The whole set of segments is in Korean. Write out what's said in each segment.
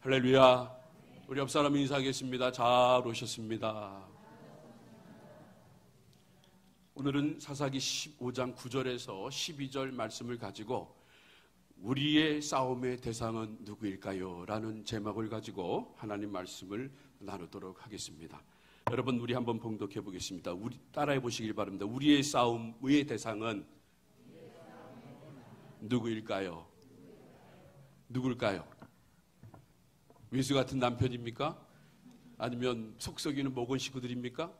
할렐루야. 우리 옆 사람 인사하겠습니다. 잘 오셨습니다. 오늘은 사사기 15장 9절에서 12절 말씀을 가지고 우리의 싸움의 대상은 누구일까요? 라는 제목을 가지고 하나님 말씀을 나누도록 하겠습니다. 여러분, 우리 한번 봉독해 보겠습니다. 우리 따라해 보시길 바랍니다. 우리의 싸움의 대상은 누구일까요? 누굴까요? 외수 같은 남편입니까? 아니면 속 썩이는 모건 식구들입니까?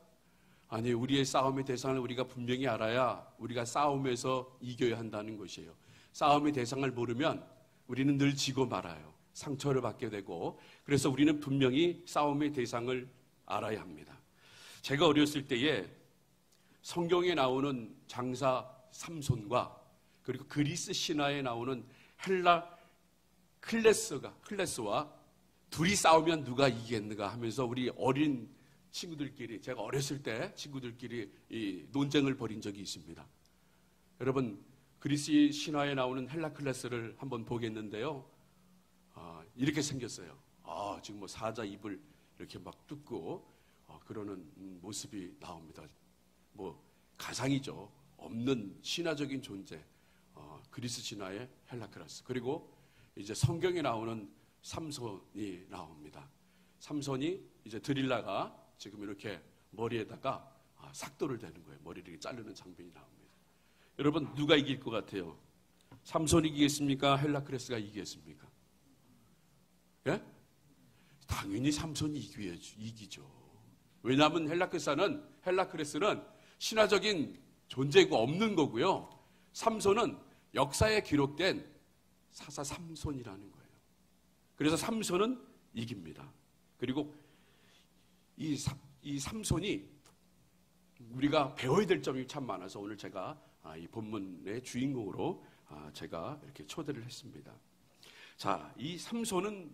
아니, 우리의 싸움의 대상을 우리가 분명히 알아야 우리가 싸움에서 이겨야 한다는 것이에요. 싸움의 대상을 모르면 우리는 늘 지고 말아요. 상처를 받게 되고, 그래서 우리는 분명히 싸움의 대상을 알아야 합니다. 제가 어렸을 때에 성경에 나오는 장사 삼손과 그리고 그리스 신화에 나오는 헬라 클레스와 둘이 싸우면 누가 이기겠는가 하면서 우리 어린 친구들끼리, 제가 어렸을 때 친구들끼리 이 논쟁을 벌인 적이 있습니다. 여러분, 그리스 신화에 나오는 헬라클레스를 한번 보겠는데요. 이렇게 생겼어요. 지금 뭐 사자 입을 이렇게 막 뜯고 그러는 모습이 나옵니다. 뭐 가상이죠. 없는 신화적인 존재. 그리스 신화의 헬라클레스. 그리고 이제 성경에 나오는 삼손이 나옵니다. 삼손이 이제 드릴라가 지금 이렇게 머리에다가 삭도를 대는 거예요. 머리를 이렇게 자르는 장면이 나옵니다. 여러분, 누가 이길 것 같아요? 삼손이 이기겠습니까? 헬라클레스가 이기겠습니까? 예? 당연히 삼손이 이기죠. 왜냐하면 헬라클레스는 신화적인 존재고 없는 거고요. 삼손은 역사에 기록된 사사 삼손이라는 거예요. 그래서 삼손은 이깁니다. 그리고 이 삼손이 우리가 배워야 될 점이 참 많아서 오늘 제가 이 본문의 주인공으로 제가 이렇게 초대를 했습니다. 자, 이 삼손은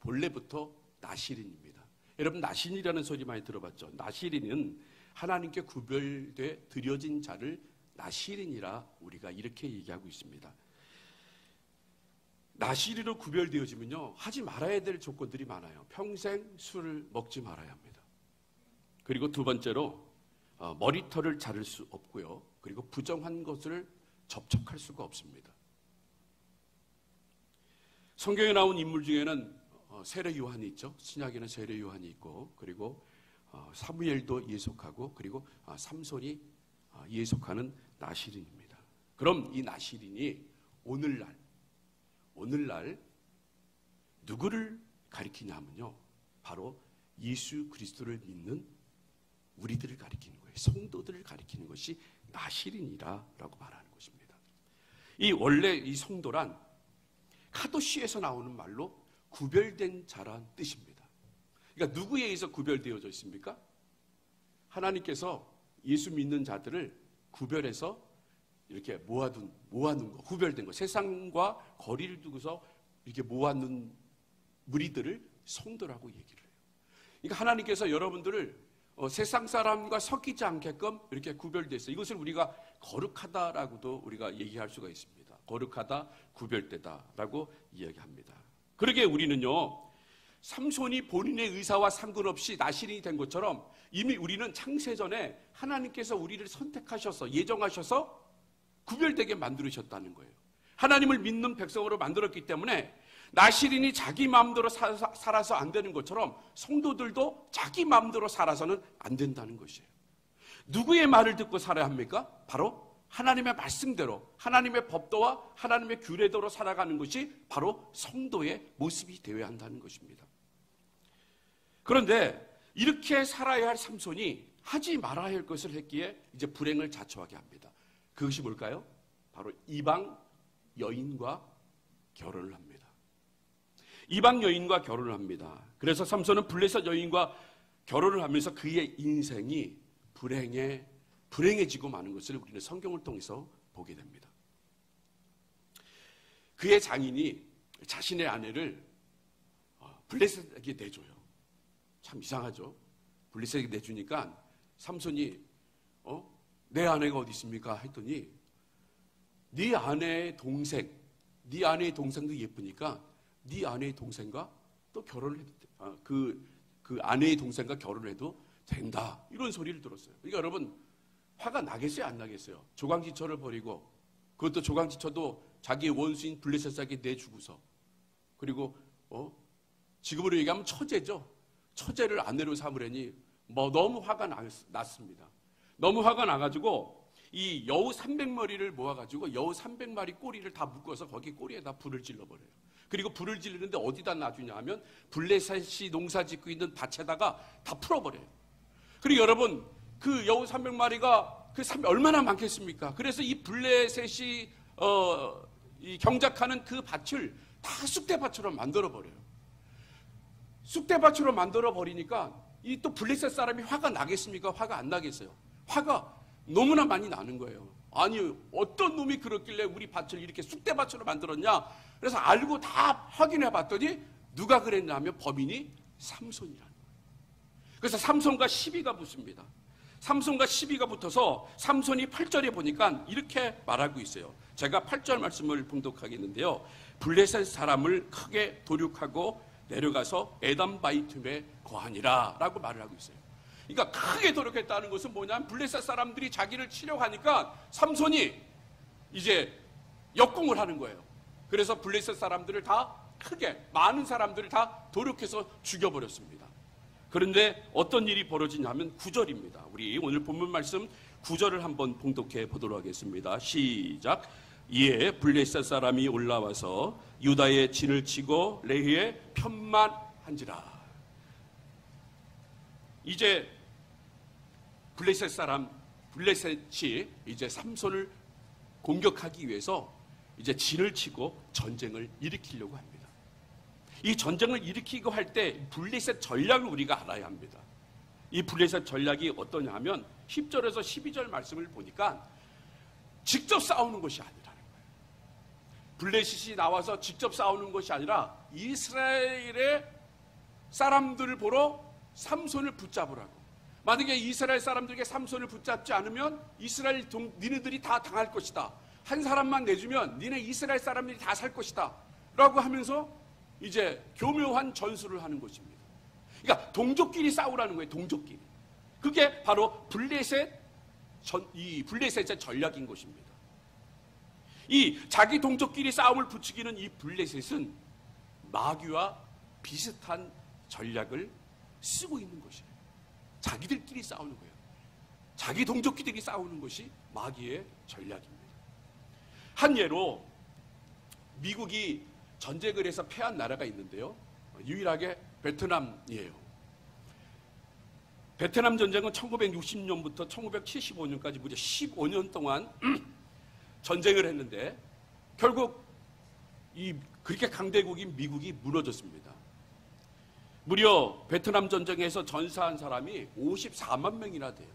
본래부터 나실인입니다. 여러분, 나실이라는 소리 많이 들어봤죠? 나실인은 하나님께 구별돼 드려진 자를 나실인이라 우리가 이렇게 얘기하고 있습니다. 나실이로 구별되어지면요, 하지 말아야 될 조건들이 많아요. 평생 술을 먹지 말아야 합니다. 그리고 두 번째로 머리털을 자를 수 없고요. 그리고 부정한 것을 접촉할 수가 없습니다. 성경에 나온 인물 중에는 세례 요한이 있죠. 신약에는 세례 요한이 있고, 그리고 사무엘도 예속하고, 그리고 삼손이 예속하는 나실인입니다. 그럼 이 나실인이 오늘날 누구를 가리키냐면요, 바로 예수 그리스도를 믿는 우리들을 가리키는 거예요. 성도들을 가리키는 것이 나실인이라고 말하는 것입니다. 원래 이 성도란 카도시에서 나오는 말로 구별된 자란 뜻입니다. 그러니까 누구에 의해서 구별되어져 있습니까? 하나님께서 예수 믿는 자들을 구별해서 이렇게 모아둔 거, 구별된 거, 세상과 거리를 두고서 이렇게 모아둔 무리들을 성도라고 얘기를 해요. 그러니까 하나님께서 여러분들을 세상 사람과 섞이지 않게끔 이렇게 구별됐어요. 이것을 우리가 거룩하다라고도 우리가 얘기할 수가 있습니다. 거룩하다, 구별되다라고 이야기합니다. 그러게 우리는요, 삼손이 본인의 의사와 상관없이 나실인이 된 것처럼 이미 우리는 창세전에 하나님께서 우리를 선택하셔서, 예정하셔서 구별되게 만들으셨다는 거예요. 하나님을 믿는 백성으로 만들었기 때문에 나실인이 자기 마음대로 살아서 안 되는 것처럼 성도들도 자기 마음대로 살아서는 안 된다는 것이에요. 누구의 말을 듣고 살아야 합니까? 바로 하나님의 말씀대로, 하나님의 법도와 하나님의 규례대로 살아가는 것이 바로 성도의 모습이 되어야 한다는 것입니다. 그런데 이렇게 살아야 할 삼손이 하지 말아야 할 것을 했기에 이제 불행을 자초하게 합니다. 그것이 뭘까요? 바로 이방 여인과 결혼을 합니다. 이방 여인과 결혼을 합니다. 그래서 삼손은 블레셋 여인과 결혼을 하면서 그의 인생이 불행해지고 마는 것을 우리는 성경을 통해서 보게 됩니다. 그의 장인이 자신의 아내를 블레셋에게 내줘요. 참 이상하죠? 블레셋에게 내주니까 삼손이 내 아내가 어디 있습니까? 했더니 네 아내의 동생도 예쁘니까 네 아내의 동생과 또 결혼을 해도 그 아내의 동생과 결혼을 해도 된다. 이런 소리를 들었어요. 그러니까 여러분 화가 나겠어요, 안 나겠어요? 조강지처를 버리고, 그것도 조강지처도 자기의 원수인 블레셋에게 내주고서, 그리고 지금으로 얘기하면 처제죠. 처제를 아내로 삼으려니 너무 화가 났습니다. 너무 화가 나가지고 이 여우 300마리를 모아가지고 여우 300마리 꼬리를 다 묶어서 거기 꼬리에다 불을 질러버려요. 그리고 불을 지르는데 어디다 놔두냐 하면 블레셋이 농사 짓고 있는 밭에다가 다 풀어버려요. 그리고 여러분 그 여우 300마리가 얼마나 많겠습니까? 그래서 이 블레셋이 이 경작하는 그 밭을 다 쑥대밭처럼 만들어버려요. 쑥대밭으로 만들어버리니까 이 또 블레셋 사람이 화가 나겠습니까? 화가 안 나겠어요. 화가 너무나 많이 나는 거예요. 아니 어떤 놈이 그렇길래 우리 밭을 이렇게 쑥대밭으로 만들었냐? 그래서 알고 다 확인해 봤더니 누가 그랬냐 하면 범인이 삼손이라는 거예요. 그래서 삼손과 시비가 붙습니다. 삼손과 시비가 붙어서 삼손이 8절에 보니까 이렇게 말하고 있어요. 제가 8절 말씀을 봉독하겠는데요. 블레셋 사람을 크게 도륙하고 내려가서 에담바이툼에 거하니라 라고 말을 하고 있어요. 그러니까 크게 도륙했다는 것은 뭐냐면 블레셋 사람들이 자기를 치려고 하니까 삼손이 이제 역공을 하는 거예요. 그래서 블레셋 사람들을 다 크게 많은 사람들을 다 도륙해서 죽여버렸습니다. 그런데 어떤 일이 벌어지냐면 9절입니다. 우리 오늘 본문 말씀 9절을 한번 봉독해 보도록 하겠습니다. 시작. 이에 블레셋 사람이 올라와서 유다의 진을 치고 레히에 편만한지라. 이제 블레셋이 이제 삼손을 공격하기 위해서 이제 진을 치고 전쟁을 일으키려고 합니다. 이 전쟁을 일으키고 할 때 블레셋 전략을 우리가 알아야 합니다. 이 블레셋 전략이 어떠냐 하면 10절에서 12절 말씀을 보니까 직접 싸우는 것이 아니라는 거예요. 블레셋이 나와서 직접 싸우는 것이 아니라 이스라엘의 사람들을 보러 삼손을 붙잡으라고. 만약에 이스라엘 사람들에게 삼손을 붙잡지 않으면 이스라엘 니네들이 다 당할 것이다. 한 사람만 내주면 니네 이스라엘 사람들이 다 살 것이다. 라고 하면서 이제 교묘한 전술을 하는 것입니다. 그러니까 동족끼리 싸우라는 거예요. 동족끼리. 그게 바로 블레셋의 전략인 것입니다. 이 자기 동족끼리 싸움을 붙이기는 이 블레셋은 마귀와 비슷한 전략을 쓰고 있는 것이에요. 자기들끼리 싸우는 거예요. 자기 동족끼리 싸우는 것이 마귀의 전략입니다. 한 예로 미국이 전쟁을 해서 패한 나라가 있는데요. 유일하게 베트남이에요. 베트남 전쟁은 1960년부터 1975년까지 무려 15년 동안 전쟁을 했는데 결국 그렇게 강대국인 미국이 무너졌습니다. 무려 베트남 전쟁에서 전사한 사람이 54만 명이나 돼요.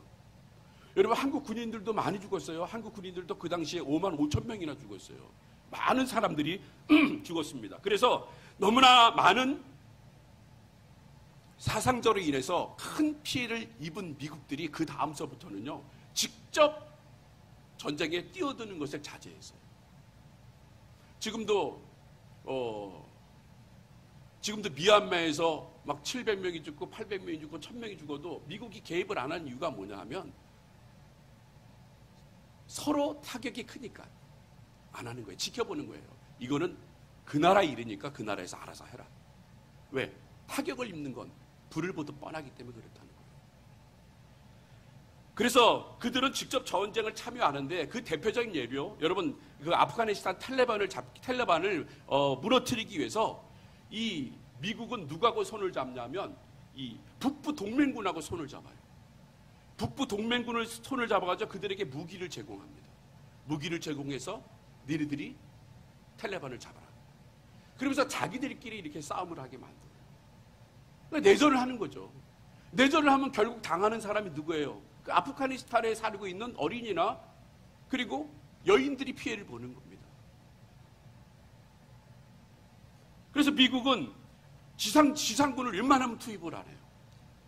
여러분 한국 군인들도 많이 죽었어요. 한국 군인들도 그 당시에 5만 5천 명이나 죽었어요. 많은 사람들이 죽었습니다. 그래서 너무나 많은 사상적으로 인해서 큰 피해를 입은 미국들이 그 다음서부터는요 직접 전쟁에 뛰어드는 것을 자제했어요. 지금도 미얀마에서 막 700명이 죽고 800명이 죽고 1000명이 죽어도 미국이 개입을 안 한 이유가 뭐냐 하면 서로 타격이 크니까 안 하는 거예요. 지켜보는 거예요. 이거는 그 나라 일이니까 그 나라에서 알아서 해라. 왜? 타격을 입는 건 불을 보듯 뻔하기 때문에 그렇다는 거예요. 그래서 그들은 직접 전쟁을 참여하는데 그 대표적인 예로 여러분 그 아프가니스탄 탈레반을 무너뜨리기 위해서 이 미국은 누구하고 손을 잡냐면 이 북부 동맹군하고 손을 잡아요. 북부 동맹군을 손을 잡아가지고 그들에게 무기를 제공합니다. 무기를 제공해서 너희들이 탈레반을 잡아라. 그러면서 자기들끼리 이렇게 싸움을 하게 만들어요. 그러니까 내전을 하는 거죠. 내전을 하면 결국 당하는 사람이 누구예요? 그 아프가니스탄에 살고 있는 어린이나 그리고 여인들이 피해를 보는 겁니다. 그래서 미국은 지상군을 웬만하면 투입을 안 해요.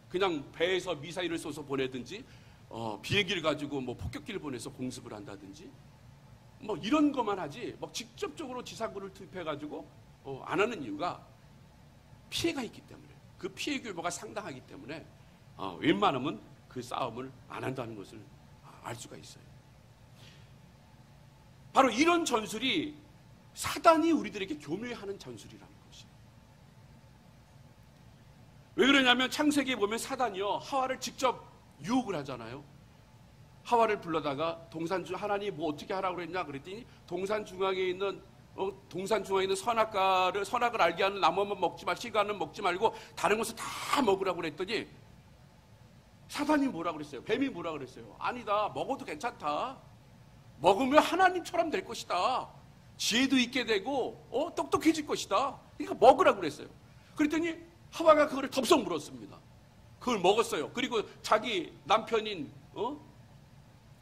그냥 배에서 미사일을 쏘서 보내든지 비행기를 가지고 뭐 폭격기를 보내서 공습을 한다든지 뭐 이런 것만 하지 막 직접적으로 지상군을 투입해가지고 안 하는 이유가 피해가 있기 때문에, 그 피해 규모가 상당하기 때문에 웬만하면 그 싸움을 안 한다는 것을 알 수가 있어요. 바로 이런 전술이 사단이 우리들에게 교묘해하는 전술이라는 것이에요. 왜 그러냐면 창세기에 보면 사단이요, 하와를 직접 유혹을 하잖아요. 하와를 불러다가 하나님이 뭐 어떻게 하라고 그랬냐 그랬더니 동산 중앙에 있는 선악을 알게 하는 나무만 먹지 말, 씨과는 먹지 말고 다른 것을 다 먹으라고 그랬더니 사단이 뭐라 그랬어요? 뱀이 뭐라 그랬어요? 아니다, 먹어도 괜찮다. 먹으면 하나님처럼 될 것이다. 지혜도 있게 되고 똑똑해질 것이다. 그러니까 먹으라고 그랬어요. 그랬더니 하와가 그걸 덥석 물었습니다. 그걸 먹었어요. 그리고 자기 남편인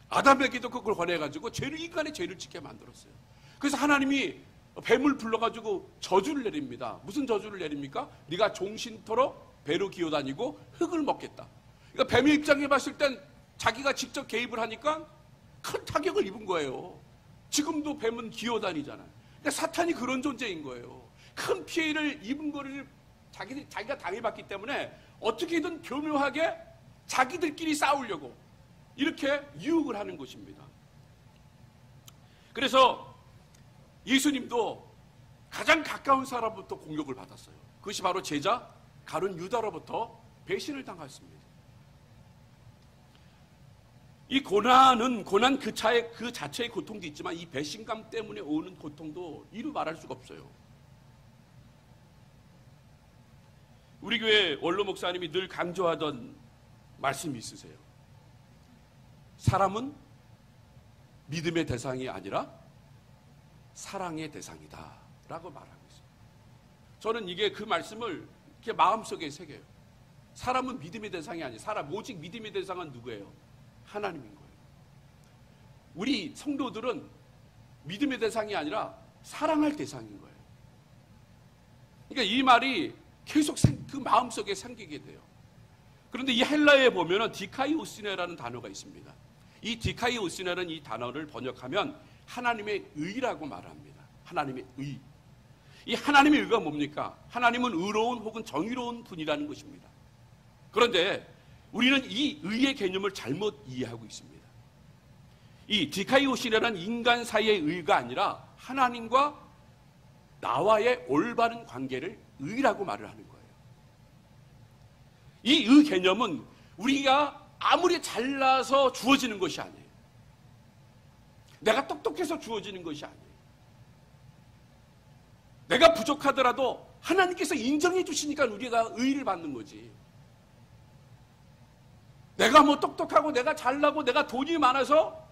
아담에게도 그걸 권해가지고 인간의 죄를 짓게 만들었어요. 그래서 하나님이 뱀을 불러가지고 저주를 내립니다. 무슨 저주를 내립니까? 네가 종신토록 배로 기어다니고 흙을 먹겠다. 그러니까 뱀의 입장에 봤을 땐 자기가 직접 개입을 하니까 큰 타격을 입은 거예요. 지금도 뱀은 기어다니잖아요. 그러니까 사탄이 그런 존재인 거예요. 큰 피해를 입은 거를 자기가 당해봤기 때문에 어떻게든 교묘하게 자기들끼리 싸우려고 이렇게 유혹을 하는 것입니다. 그래서 예수님도 가장 가까운 사람부터 공격을 받았어요. 그것이 바로 제자 가룟 유다로부터 배신을 당했습니다. 이 고난 그 자체의 고통도 있지만 이 배신감 때문에 오는 고통도 이루 말할 수가 없어요. 우리 교회 원로 목사님이 늘 강조하던 말씀이 있으세요. 사람은 믿음의 대상이 아니라 사랑의 대상이다 라고 말하고 있어요. 저는 그 말씀을 이렇게 마음속에 새겨요. 사람은 믿음의 대상이 아니라 오직 믿음의 대상은 누구예요? 하나님인 거예요. 우리 성도들은 믿음의 대상이 아니라 사랑할 대상인 거예요. 그러니까 이 말이 계속 그 마음속에 생기게 돼요. 그런데 이 헬라어에 보면은 디카이오시네라는 단어가 있습니다. 이 디카이오시네라는 이 단어를 번역하면 하나님의 의라고 말합니다. 하나님의 의. 이 하나님의 의가 뭡니까? 하나님은 의로운 혹은 정의로운 분이라는 것입니다. 그런데 우리는 이 의의 개념을 잘못 이해하고 있습니다. 이 디카이오시네라는 인간 사이의 의가 아니라 하나님과 나와의 올바른 관계를 의라고 말을 하는 거예요. 이 의 개념은 우리가 아무리 잘나서 주어지는 것이 아니에요. 내가 똑똑해서 주어지는 것이 아니에요. 내가 부족하더라도 하나님께서 인정해 주시니까 우리가 의를 받는 거지. 내가 뭐 똑똑하고 내가 잘나고 내가 돈이 많아서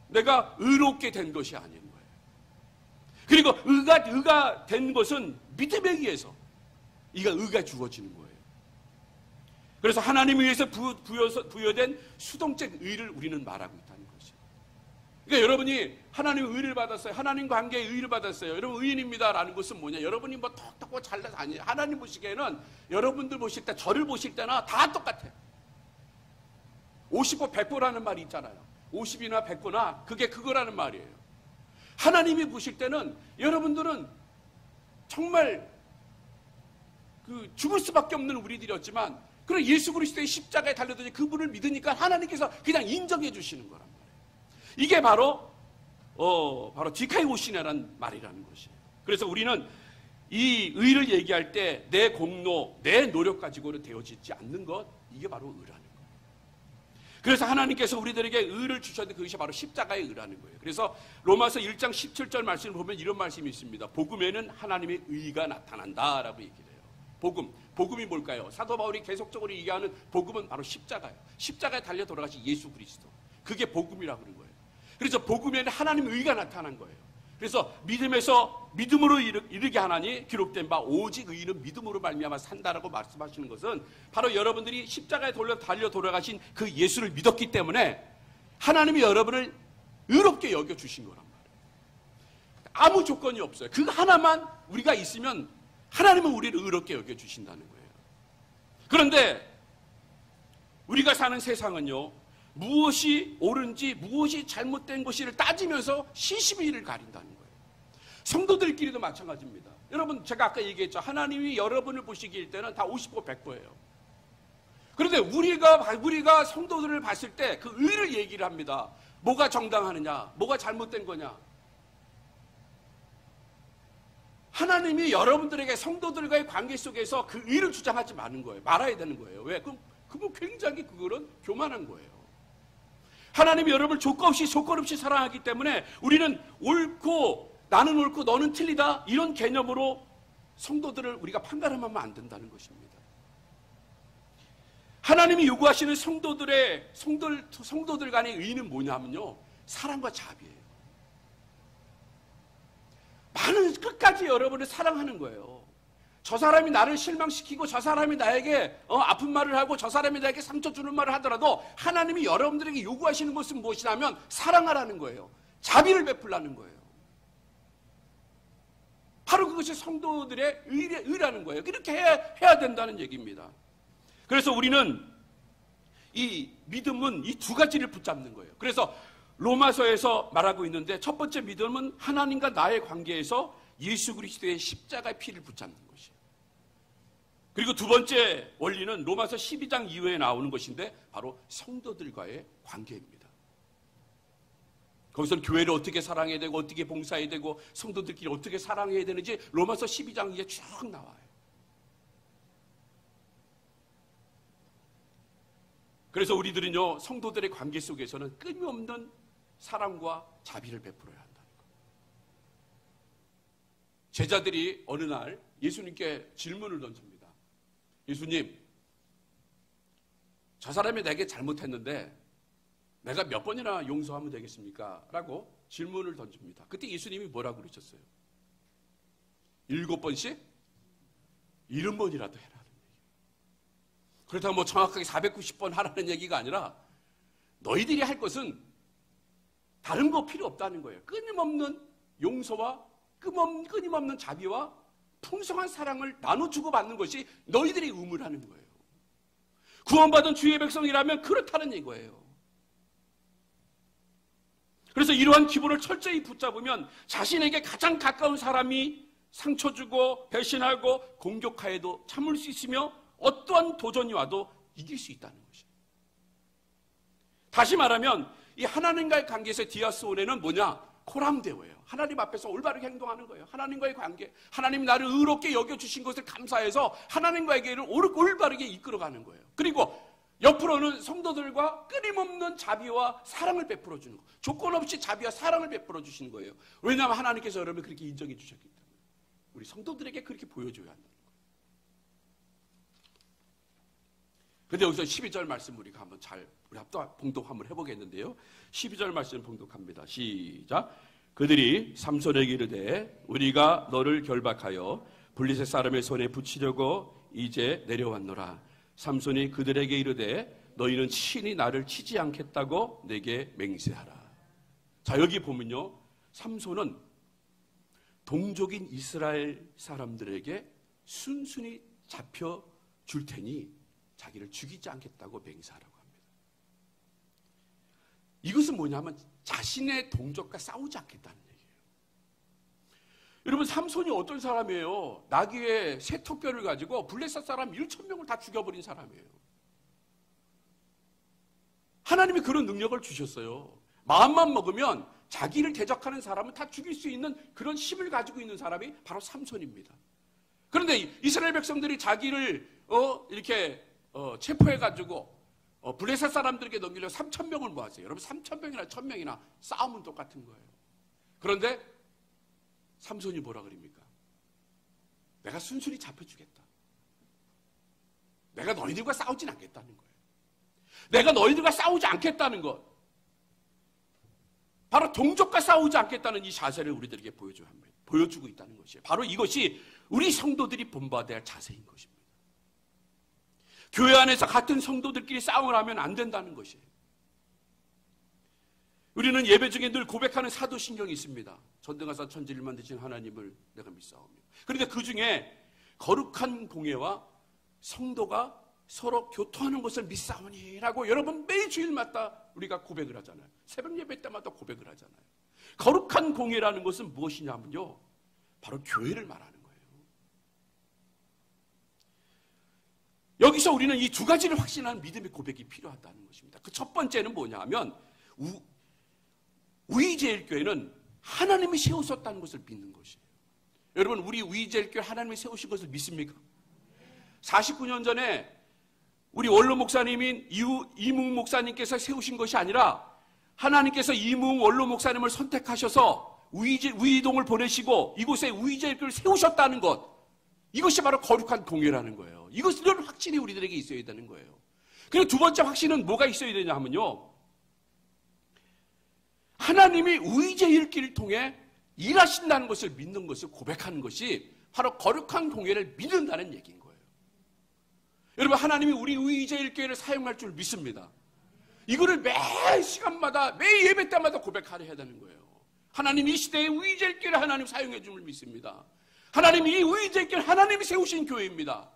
내가 의롭게 된 것이 아닌 거예요. 그리고 의가 된 것은 믿음에 의해서 의가 주어지는 거예요. 그래서 하나님에 의해서 부여된 수동적 의를 우리는 말하고 있다는 것이에요. 그러니까 여러분이 하나님의 의를 받았어요. 하나님 관계의 의를 받았어요. 여러분 의인입니다 라는 것은 뭐냐? 여러분이 뭐 똑똑하고 잘나서 아니에요. 하나님 보시기에는 여러분들 보실 때, 저를 보실 때나 다 똑같아요. 50고 100고라는 말이 있잖아요. 50이나 100고나 그게 그거라는 말이에요. 하나님이 보실 때는 여러분들은 정말 죽을 수밖에 없는 우리들이었지만 그런 예수 그리스도의 십자가에 달려드는 그분을 믿으니까 하나님께서 그냥 인정해 주시는 거란 말이에요. 이게 바로 디카이오시네라는 말이라는 것이에요. 그래서 우리는 이 의를 얘기할 때 내 공로, 내 노력 가지고는 되어지지 않는 것, 이게 바로 의라는 거예요. 그래서 하나님께서 우리들에게 의를 주셨는데 그것이 바로 십자가의 의라는 거예요. 그래서 로마서 1장 17절 말씀을 보면 이런 말씀이 있습니다. 복음에는 하나님의 의가 나타난다라고 얘기해요. 복음이 뭘까요? 사도 바울이 계속적으로 얘기하는 복음은 바로 십자가예요. 십자가에 달려 돌아가신 예수 그리스도. 그게 복음이라고 그런 거예요. 그래서 복음에는 하나님의 의가 나타난 거예요. 그래서 믿음에서 믿음으로 이르게 하나니 기록된 바 오직 의인은 믿음으로 말미암아 산다라고 말씀하시는 것은 바로 여러분들이 십자가에 달려 돌아가신 그 예수를 믿었기 때문에 하나님이 여러분을 의롭게 여겨주신 거란 말이에요. 아무 조건이 없어요. 그 하나만 우리가 있으면 하나님은 우리를 의롭게 여겨주신다는 거예요. 그런데 우리가 사는 세상은요, 무엇이 옳은지 무엇이 잘못된 것인지를 따지면서 시시비를 가린다는 거예요. 성도들끼리도 마찬가지입니다. 여러분 제가 아까 얘기했죠. 하나님이 여러분을 보시길 때는 다 50고 100고예요. 그런데 우리가 성도들을 봤을 때 그 의를 얘기를 합니다. 뭐가 정당하느냐, 뭐가 잘못된 거냐. 하나님이 여러분들에게 성도들과의 관계 속에서 그 의를 주장하지 말아야 되는 거예요. 왜? 그건 굉장히 그거는 교만한 거예요. 하나님이 여러분을 조건 없이 사랑하기 때문에 우리는 나는 옳고 너는 틀리다 이런 개념으로 성도들을 우리가 판가름하면 안 된다는 것입니다. 하나님이 요구하시는 성도들 간의 의는 뭐냐면요, 사랑과 자비예요. 많은 끝까지 여러분을 사랑하는 거예요. 저 사람이 나를 실망시키고 저 사람이 나에게 아픈 말을 하고 저 사람이 나에게 상처 주는 말을 하더라도 하나님이 여러분들에게 요구하시는 것은 무엇이냐면 사랑하라는 거예요. 자비를 베풀라는 거예요. 바로 그것이 성도들의 의라는 거예요. 그렇게 해야 된다는 얘기입니다. 그래서 우리는 이 믿음은 이 두 가지를 붙잡는 거예요. 그래서 로마서에서 말하고 있는데 첫 번째 믿음은 하나님과 나의 관계에서 예수 그리스도의 십자가의 피를 붙잡는 것이에요. 그리고 두 번째 원리는 로마서 12장 이후에 나오는 것인데 바로 성도들과의 관계입니다. 거기서는 교회를 어떻게 사랑해야 되고 어떻게 봉사해야 되고 성도들끼리 어떻게 사랑해야 되는지 로마서 12장 이게 쭉 나와요. 그래서 우리들은요, 성도들의 관계 속에서는 끊임없는 사랑과 자비를 베풀어야 한다는 거예요. 제자들이 어느 날 예수님께 질문을 던집니다. 예수님, 저 사람이 내게 잘못했는데 내가 몇 번이나 용서하면 되겠습니까? 라고 질문을 던집니다. 그때 예수님이 뭐라고 그러셨어요? 7번씩? 70번이라도 해라. 그렇다고 뭐 정확하게 490번 하라는 얘기가 아니라 너희들이 할 것은 다른 거 필요 없다는 거예요. 끊임없는 용서와 끊임없는 자비와 풍성한 사랑을 나눠주고 받는 것이 너희들의 의무라는 거예요. 구원받은 주의 백성이라면 그렇다는 이거예요. 그래서 이러한 기본을 철저히 붙잡으면 자신에게 가장 가까운 사람이 상처 주고 배신하고 공격하여도 참을 수 있으며 어떠한 도전이 와도 이길 수 있다는 것이에요. 다시 말하면 이 하나님과의 관계에서 디아스온에는 뭐냐? 코람데오예요. 하나님 앞에서 올바르게 행동하는 거예요. 하나님과의 관계, 하나님 나를 의롭게 여겨주신 것을 감사해서 하나님과에게를 올바르게 이끌어가는 거예요. 그리고 옆으로는 성도들과 끊임없는 자비와 사랑을 베풀어 주는 거예요. 조건 없이 자비와 사랑을 베풀어 주시는 거예요. 왜냐하면 하나님께서 여러분을 그렇게 인정해 주셨기 때문에 우리 성도들에게 그렇게 보여줘야 한다는 거예요. 근데 여기서 12절 말씀 우리가 한번 우리 봉독 한번 해보겠는데요. 12절 말씀 봉독합니다. 시작. 그들이 삼손에게 이르되 우리가 너를 결박하여 블레셋 사람의 손에 붙이려고 이제 내려왔노라. 삼손이 그들에게 이르되 너희는 친히 나를 치지 않겠다고 내게 맹세하라. 자, 여기 보면요, 삼손은 동족인 이스라엘 사람들에게 순순히 잡혀줄 테니 자기를 죽이지 않겠다고 맹세하라고 합니다. 이것은 뭐냐면 자신의 동족과 싸우지 않겠다는 얘기예요. 여러분, 삼손이 어떤 사람이에요? 나귀의 새 턱뼈를 가지고 블레셋 사람 1,000명을 다 죽여버린 사람이에요. 하나님이 그런 능력을 주셨어요. 마음만 먹으면 자기를 대적하는 사람은 다 죽일 수 있는 그런 힘을 가지고 있는 사람이 바로 삼손입니다. 그런데 이스라엘 백성들이 자기를 이렇게 체포해가지고 블레셋 사람들에게 넘기려고 3,000명을 모았어요. 여러분, 3,000명이나 1,000명이나 싸움은 똑같은 거예요. 그런데 삼손이 뭐라 그럽니까? 내가 순순히 잡혀주겠다. 내가 너희들과 싸우진 않겠다는 거예요. 내가 너희들과 싸우지 않겠다는 것, 바로 동족과 싸우지 않겠다는 이 자세를 우리들에게 보여주고 있다는 것이에요. 바로 이것이 우리 성도들이 본받아야 할 자세인 것입니다. 교회 안에서 같은 성도들끼리 싸움을 하면 안 된다는 것이에요. 우리는 예배 중에 늘 고백하는 사도신경이 있습니다. 전등하사 천지를 만드신 하나님을 내가 믿사오며. 그런데 그 중에 거룩한 공예와 성도가 서로 교통하는 것을 믿사오니라고 여러분 매일 주일마다 우리가 고백을 하잖아요. 새벽 예배 때마다 고백을 하잖아요. 거룩한 공예라는 것은 무엇이냐면요, 바로 교회를 말하는 거예요. 여기서 우리는 이 두 가지를 확신하는 믿음의 고백이 필요하다는 것입니다. 그 첫 번째는 뭐냐 하면 우이제일교회는 하나님이 세우셨다는 것을 믿는 것이에요. 여러분, 우리 우이제일교회 하나님이 세우신 것을 믿습니까? 49년 전에 우리 원로 목사님인 이무흥 목사님께서 세우신 것이 아니라 하나님께서 이무흥 원로 목사님을 선택하셔서 우이동을 보내시고 이곳에 우이제일교회를 세우셨다는 것, 이것이 바로 거룩한 공예라는 거예요. 이것을 확신이 우리들에게 있어야 되는 거예요. 그리고 두 번째 확신은 뭐가 있어야 되냐 하면요, 하나님이 우이제일교회를 통해 일하신다는 것을 믿는 것을 고백하는 것이 바로 거룩한 공예를 믿는다는 얘기인 거예요. 여러분, 하나님이 우리 우이제일교회를 사용할 줄 믿습니다. 이거를 매 시간마다, 매 예배 때마다 고백하려 해야 되는 거예요. 하나님 이 시대에 우이제일교회를 하나님 사용해 줌을 믿습니다. 하나님 이 우이제일교회는 하나님이 세우신 교회입니다.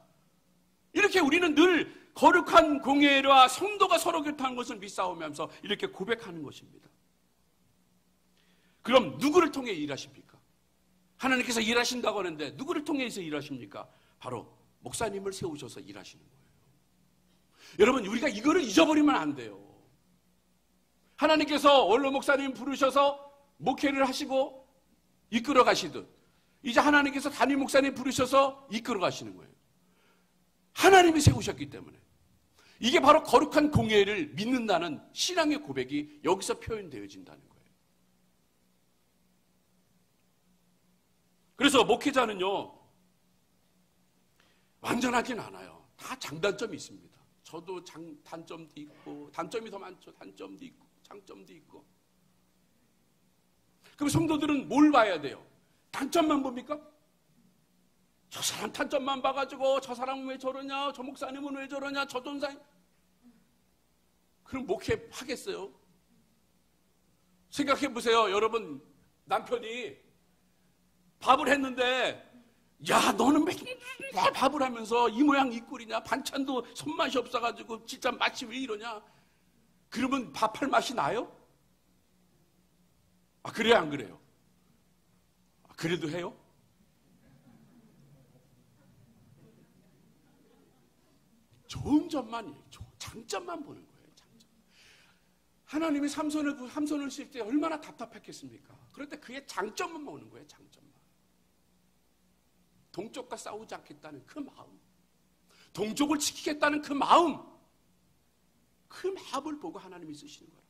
이렇게 우리는 늘 거룩한 공예와 성도가 서로 교통하는 것을 믿사오면서 이렇게 고백하는 것입니다. 그럼 누구를 통해 일하십니까? 하나님께서 일하신다고 하는데 누구를 통해서 일하십니까? 바로 목사님을 세우셔서 일하시는 거예요. 여러분, 우리가 이거를 잊어버리면 안 돼요. 하나님께서 원로 목사님 부르셔서 목회를 하시고 이끌어 가시듯 이제 하나님께서 담임 목사님 부르셔서 이끌어 가시는 거예요. 하나님이 세우셨기 때문에 이게 바로 거룩한 공예를 믿는다는 신앙의 고백이 여기서 표현되어진다는 거예요. 그래서 목회자는요, 완전하진 않아요. 다 장단점이 있습니다. 저도 단점도 있고, 단점이 더 많죠. 단점도 있고, 장점도 있고. 그럼 성도들은 뭘 봐야 돼요? 단점만 봅니까? 저 사람 단점만 봐가지고 저 사람은 왜 저러냐, 저 목사님은 왜 저러냐, 저 전사님. 그럼 목회 하겠어요? 생각해 보세요. 여러분, 남편이 밥을 했는데, 야, 너는 맨날 밥을 하면서 이 모양 이 꼴이냐, 반찬도 손맛이 없어가지고 진짜 맛이 왜 이러냐. 그러면 밥할 맛이 나요? 아, 그래요, 안 그래요? 아, 그래도 해요? 좋은 점만, 장점만 보는 거예요. 장점. 하나님이 삼손을 칠 때 얼마나 답답했겠습니까? 그럴 때 그의 장점만 보는 거예요. 장점만. 동족과 싸우지 않겠다는 그 마음, 동족을 지키겠다는 그 마음을 보고 하나님이 쓰시는 거예요.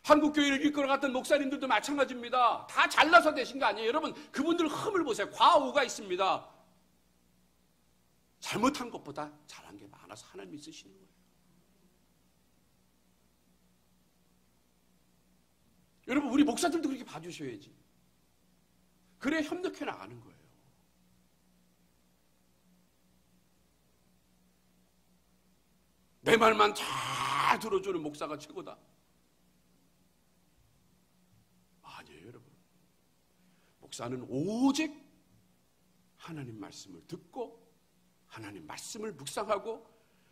한국교회를 이끌어갔던 목사님들도 마찬가지입니다. 다 잘나서 되신 거 아니에요. 여러분, 그분들 흠을 보세요. 과오가 있습니다. 잘못한 것보다 잘한 게 많아서 하나님이 쓰시는 거예요. 여러분, 우리 목사들도 그렇게 봐주셔야지. 그래 협력해 나가는 거예요. 내 말만 잘 들어주는 목사가 최고다. 아니에요, 여러분. 목사는 오직 하나님 말씀을 듣고 하나님 말씀을 묵상하고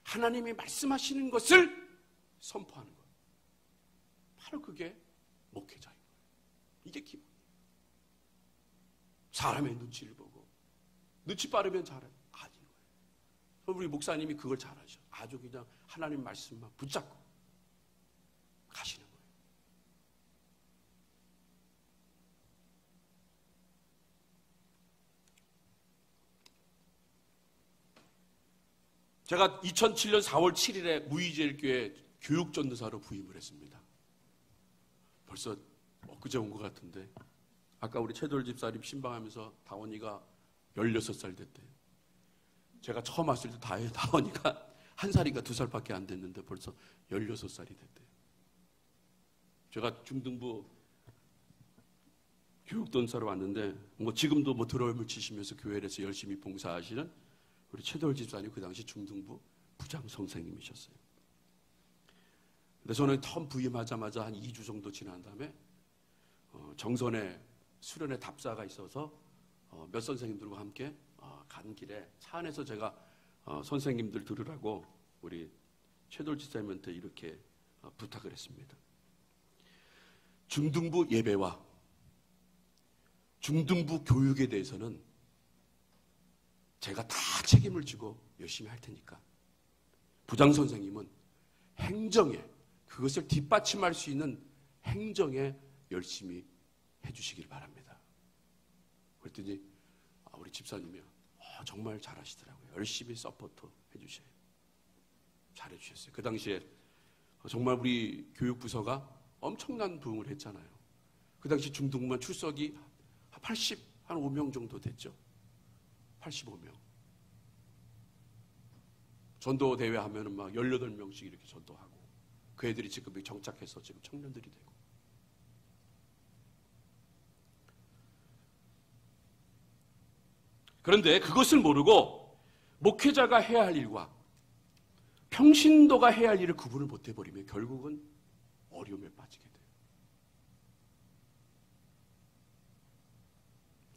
하나님이 말씀하시는 것을 선포하는 거예요. 바로 그게 목회자인 거예요. 이게 기본. 사람의 눈치를 보고 눈치 빠르면 잘해요. 아닌 거예요. 우리 목사님이 그걸 잘하셔. 아주 그냥 하나님 말씀만 붙잡고 가시는 거예요. 제가 2007년 4월 7일에 우이제일교회 교육전도사로 부임을 했습니다. 벌써 엊그제 온 것 같은데, 아까 우리 최돌 집사님 신방하면서 다원이가 16살 됐대요. 제가 처음 왔을 때 다원이가 1살인가 2살밖에 안 됐는데 벌써 16살이 됐대요. 제가 중등부 교육전도사로 왔는데 지금도 드럼을 치시면서 교회에서 열심히 봉사하시는 우리 최돌 집사님, 그 당시 중등부 부장 선생님이셨어요. 근데 저는 처음 부임하자마자 한 2주 정도 지난 다음에 정선에 수련회 답사가 있어서 몇 선생님들과 함께 가는 길에 차 안에서 제가 선생님들 들으라고 우리 최돌 집사님한테 이렇게 부탁을 했습니다. 중등부 예배와 중등부 교육에 대해서는 제가 다 책임을 지고 열심히 할 테니까 부장 선생님은 행정에, 그것을 뒷받침할 수 있는 행정에 열심히 해주시길 바랍니다. 그랬더니 우리 집사님이 정말 잘하시더라고요. 열심히 서포트 해주셔요. 잘해주셨어요. 그 당시에 정말 우리 교육부서가 엄청난 부흥을 했잖아요. 그 당시 중등부만 출석이 85명 정도 됐죠. 85명. 전도 대회 하면은 막 18명씩 이렇게 전도하고, 그 애들이 지금 정착해서 지금 청년들이 되고. 그런데 그것을 모르고 목회자가 해야 할 일과 평신도가 해야 할 일을 구분을 못 해버리면 결국은 어려움에 빠지게 돼요.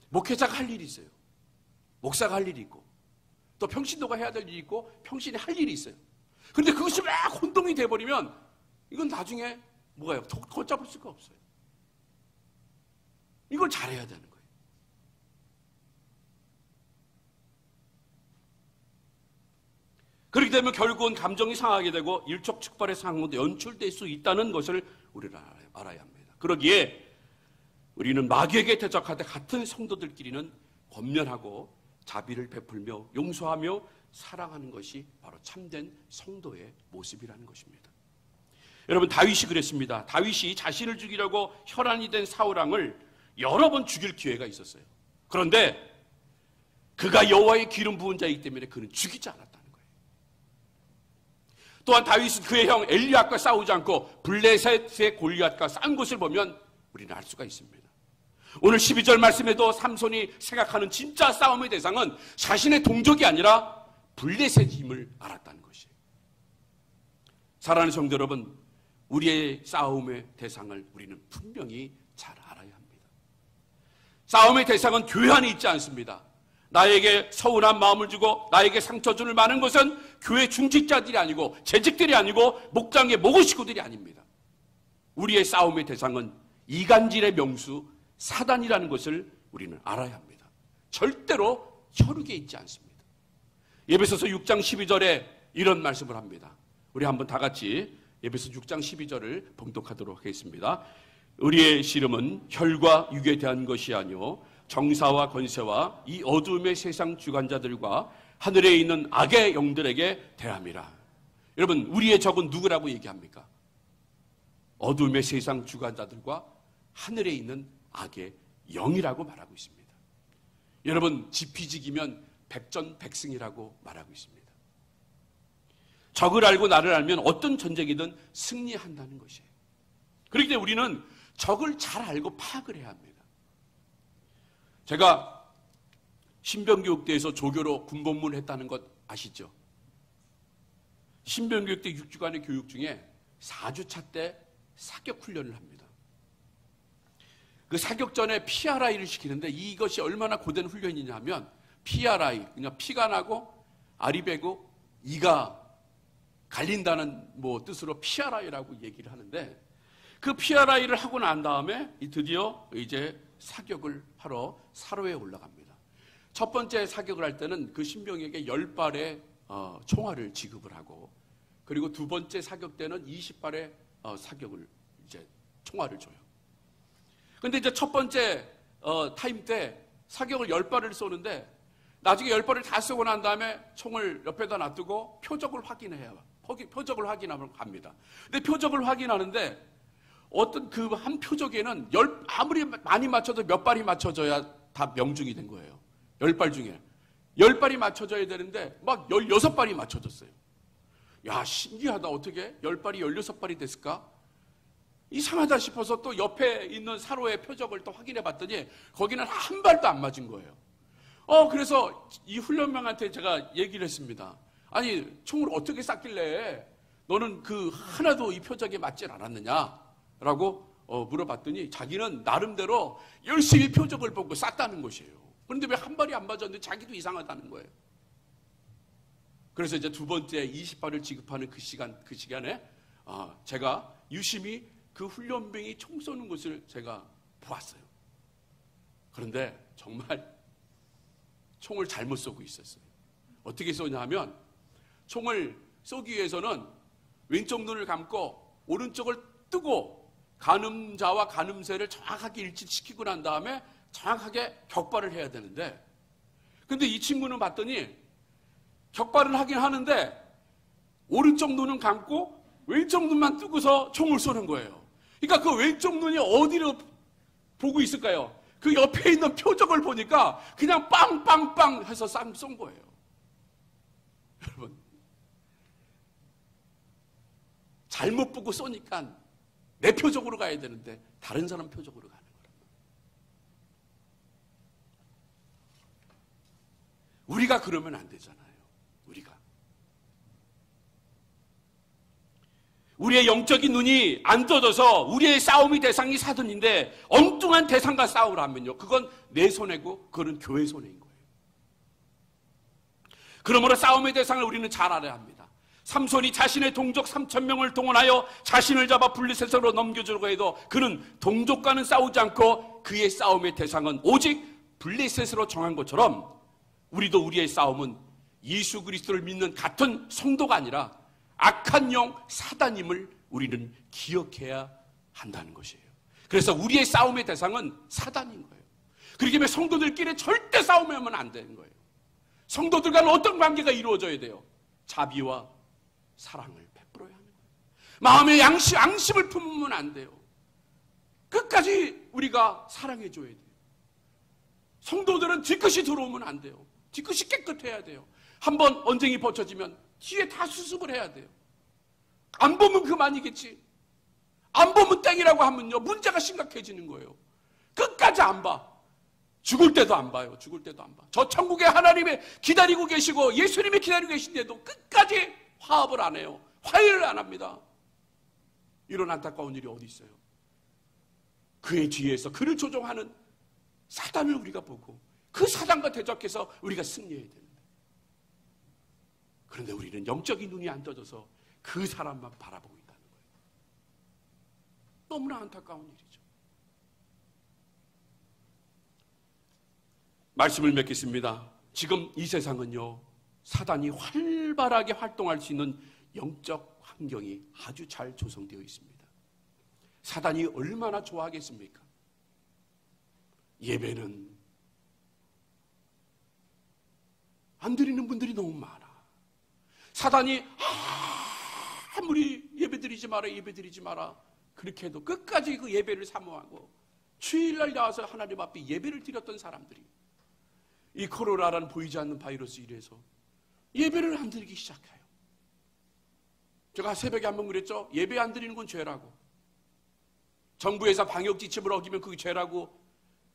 목회자가 할 일이 있어요. 목사가 할 일이 있고, 또 평신도가 해야 될 일이 있고, 평신이 할 일이 있어요. 그런데 그것이 막 혼동이 돼버리면 이건 나중에 뭐가요? 걷잡을 수가 없어요. 이걸 잘해야 되는 거예요. 그렇게 되면 결국은 감정이 상하게 되고 일촉즉발의 상황도 연출될 수 있다는 것을 우리는 알아야 합니다. 그러기에 우리는 마귀에게 대적하되 같은 성도들끼리는 권면하고 자비를 베풀며 용서하며 사랑하는 것이 바로 참된 성도의 모습이라는 것입니다. 여러분, 다윗이 그랬습니다. 다윗이 자신을 죽이려고 혈안이 된 사울왕을 여러 번 죽일 기회가 있었어요. 그런데 그가 여호와의 기름 부은 자이기 때문에 그는 죽이지 않았다는 거예요. 또한 다윗은 그의 형 엘리압과 싸우지 않고 블레셋의 골리앗과 싸운 것을 보면 우리는 알 수가 있습니다. 오늘 12절 말씀에도 삼손이 생각하는 진짜 싸움의 대상은 자신의 동족이 아니라 블레셋임을 알았다는 것이에요. 사랑하는 성도 여러분, 우리의 싸움의 대상을 우리는 분명히 잘 알아야 합니다. 싸움의 대상은 교회 안에 있지 않습니다. 나에게 서운한 마음을 주고 나에게 상처 주는 많은 것은 교회 중직자들이 아니고 재직들이 아니고 목장의 목을 식구들이 아닙니다. 우리의 싸움의 대상은 이간질의 명수 사단이라는 것을 우리는 알아야 합니다. 절대로 혈육에 있지 않습니다. 에베소서 6장 12절에 이런 말씀을 합니다. 우리 한번 다 같이 에베소 6장 12절을 봉독하도록 하겠습니다. 우리의 씨름은 혈과 육에 대한 것이 아니요 정사와 권세와 이 어두움의 세상 주관자들과 하늘에 있는 악의 영들에게 대함이라. 여러분, 우리의 적은 누구라고 얘기합니까? 어두움의 세상 주관자들과 하늘에 있는 악의 영이라고 말하고 있습니다. 여러분, 지피지기면 백전백승이라고 말하고 있습니다. 적을 알고 나를 알면 어떤 전쟁이든 승리한다는 것이에요. 그렇기 때문에 우리는 적을 잘 알고 파악을 해야 합니다. 제가 신병교육대에서 조교로 군복무를 했다는 것 아시죠? 신병교육대 6주간의 교육 중에 4주차 때 사격훈련을 합니다. 그 사격 전에 PRI를 시키는데 이것이 얼마나 고된 훈련이냐 하면 PRI, 그냥 피가 나고 알이 배고 이가 갈린다는 뜻으로 PRI라고 얘기를 하는데, 그 PRI를 하고 난 다음에 드디어 이제 사격을 하러 사로에 올라갑니다. 첫 번째 사격을 할 때는 그 신병에게 10발의 총알을 지급을 하고, 그리고 두 번째 사격 때는 20발의 사격을 이제 총알을 줘요. 근데 이제 첫 번째 타임 때 사격을 10발을 쏘는데 나중에 10발을 다 쏘고 난 다음에 총을 옆에다 놔두고 표적을 확인해요. 표적을 확인하면 갑니다. 근데 표적을 확인하는데 어떤 그 한 표적에는 아무리 많이 맞춰도 몇 발이 맞춰져야 다 명중이 된 거예요. 10발 중에 10발이 맞춰져야 되는데 막 16발이 맞춰졌어요. 야, 신기하다. 어떻게 10발이 16발이 됐을까? 이상하다 싶어서 또 옆에 있는 사로의 표적을 또 확인해 봤더니 거기는 한 발도 안 맞은 거예요. 그래서 이 훈련병한테 제가 얘기를 했습니다. 아니, 총을 어떻게 쐈길래 너는 그 하나도 이 표적에 맞질 않았느냐라고 물어봤더니 자기는 나름대로 열심히 표적을 보고 쐈다는 것이에요. 그런데 왜 한 발이 안 맞았는데 자기도 이상하다는 거예요. 그래서 이제 두 번째 20발을 지급하는 그 시간에 제가 유심히 그 훈련병이 총 쏘는 것을 제가 보았어요. 그런데 정말 총을 잘못 쏘고 있었어요. 어떻게 쏘냐 하면 총을 쏘기 위해서는 왼쪽 눈을 감고 오른쪽을 뜨고 가늠자와 가늠쇠를 정확하게 일치시키고 난 다음에 정확하게 격발을 해야 되는데, 근데 이 친구는 봤더니 격발을 하긴 하는데 오른쪽 눈은 감고 왼쪽 눈만 뜨고서 총을 쏘는 거예요. 그러니까 그 왼쪽 눈이 어디로 보고 있을까요? 그 옆에 있는 표적을 보니까 그냥 빵빵빵 해서 쏜 거예요. 여러분, 잘못 보고 쏘니까 내 표적으로 가야 되는데 다른 사람 표적으로 가는 거란 말이에요. 우리가 그러면 안 되잖아요. 우리의 영적인 눈이 안 떠져서 우리의 싸움의 대상이 사돈인데 엉뚱한 대상과 싸우라면요, 그건 내 손해고 그건 교회 손해인 거예요. 그러므로 싸움의 대상을 우리는 잘 알아야 합니다. 삼손이 자신의 동족 3,000명을 동원하여 자신을 잡아 블레셋으로 넘겨주려고 해도 그는 동족과는 싸우지 않고 그의 싸움의 대상은 오직 블레셋으로 정한 것처럼 우리도 우리의 싸움은 예수 그리스도를 믿는 같은 성도가 아니라 악한 영 사단임을 우리는 기억해야 한다는 것이에요. 그래서 우리의 싸움의 대상은 사단인 거예요. 그렇기 때문에 성도들끼리 절대 싸움하면 안 되는 거예요. 성도들과는 어떤 관계가 이루어져야 돼요? 자비와 사랑을 베풀어야 하는 거예요. 마음의 앙심을 품으면 안 돼요. 끝까지 우리가 사랑해줘야 돼요. 성도들은 뒤끝이 들어오면 안 돼요. 뒤끝이 깨끗해야 돼요. 한번 언쟁이 벌쳐지면 뒤에 다 수습을 해야 돼요. 안 보면 그만이겠지. 안 보면 땡이라고 하면요, 문제가 심각해지는 거예요. 끝까지 안 봐. 죽을 때도 안 봐요. 죽을 때도 안 봐. 저 천국에 하나님이 기다리고 계시고 예수님이 기다리고 계신데도 끝까지 화합을 안 해요. 화해를 안 합니다. 이런 안타까운 일이 어디 있어요? 그의 뒤에서 그를 조종하는 사단을 우리가 보고 그 사단과 대적해서 우리가 승리해야 되는데, 그런데 우리는 영적인 눈이 안 떠져서 그 사람만 바라보고 있다는 거예요. 너무나 안타까운 일이죠. 말씀을 맺겠습니다. 지금 이 세상은요, 사단이 활발하게 활동할 수 있는 영적 환경이 아주 잘 조성되어 있습니다. 사단이 얼마나 좋아하겠습니까? 예배는 안 드리는 분들이 너무 많아. 사단이 아무리 예배드리지 마라 그렇게 해도 끝까지 그 예배를 사모하고 주일날 나와서 하나님 앞에 예배를 드렸던 사람들이 이 코로나라는 보이지 않는 바이러스 이래서 예배를 안 드리기 시작해요. 제가 새벽에 한번 그랬죠. 예배 안 드리는 건 죄라고. 정부에서 방역 지침을 어기면 그게 죄라고.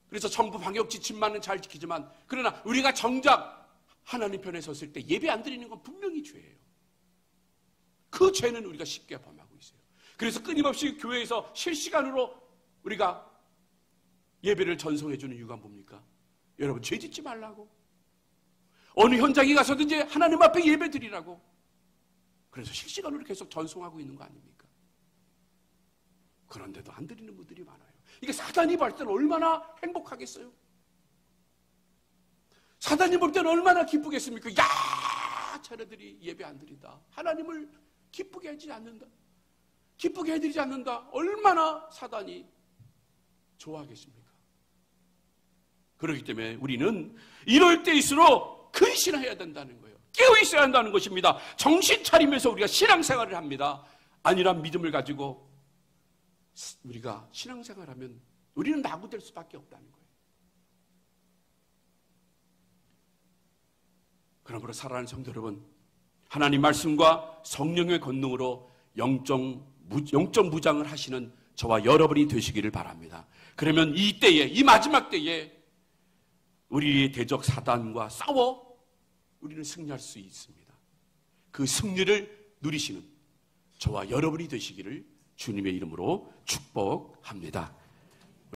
그래서 정부 방역 지침만은 잘 지키지만, 그러나 우리가 정작 하나님 편에 섰을 때 예배 안 드리는 건 분명히 죄예요. 그 죄는 우리가 쉽게 범하고 있어요. 그래서 끊임없이 교회에서 실시간으로 우리가 예배를 전송해 주는 이유가 뭡니까? 여러분, 죄 짓지 말라고. 어느 현장에 가서든지 하나님 앞에 예배 드리라고. 그래서 실시간으로 계속 전송하고 있는 거 아닙니까? 그런데도 안 드리는 분들이 많아요. 이게 사단이 볼 때는 얼마나 행복하겠어요? 사단이 볼 때는 얼마나 기쁘겠습니까? 야, 자네들이 예배 안 드린다. 하나님을 기쁘게 해주지 않는다. 기쁘게 해드리지 않는다. 얼마나 사단이 좋아하겠습니까? 그렇기 때문에 우리는 이럴 때일수록 근신해야 된다는 거예요. 깨어 있어야 한다는 것입니다. 정신 차리면서 우리가 신앙생활을 합니다. 아니란 믿음을 가지고 우리가 신앙생활하면 우리는 낙오될 수밖에 없다는 거예요. 그러므로 사랑하는 성도 여러분, 하나님 말씀과 성령의 권능으로 영적 무장을 하시는 저와 여러분이 되시기를 바랍니다. 그러면 이 때에, 이 마지막 때에 우리의 대적 사단과 싸워 우리는 승리할 수 있습니다. 그 승리를 누리시는 저와 여러분이 되시기를 주님의 이름으로 축복합니다.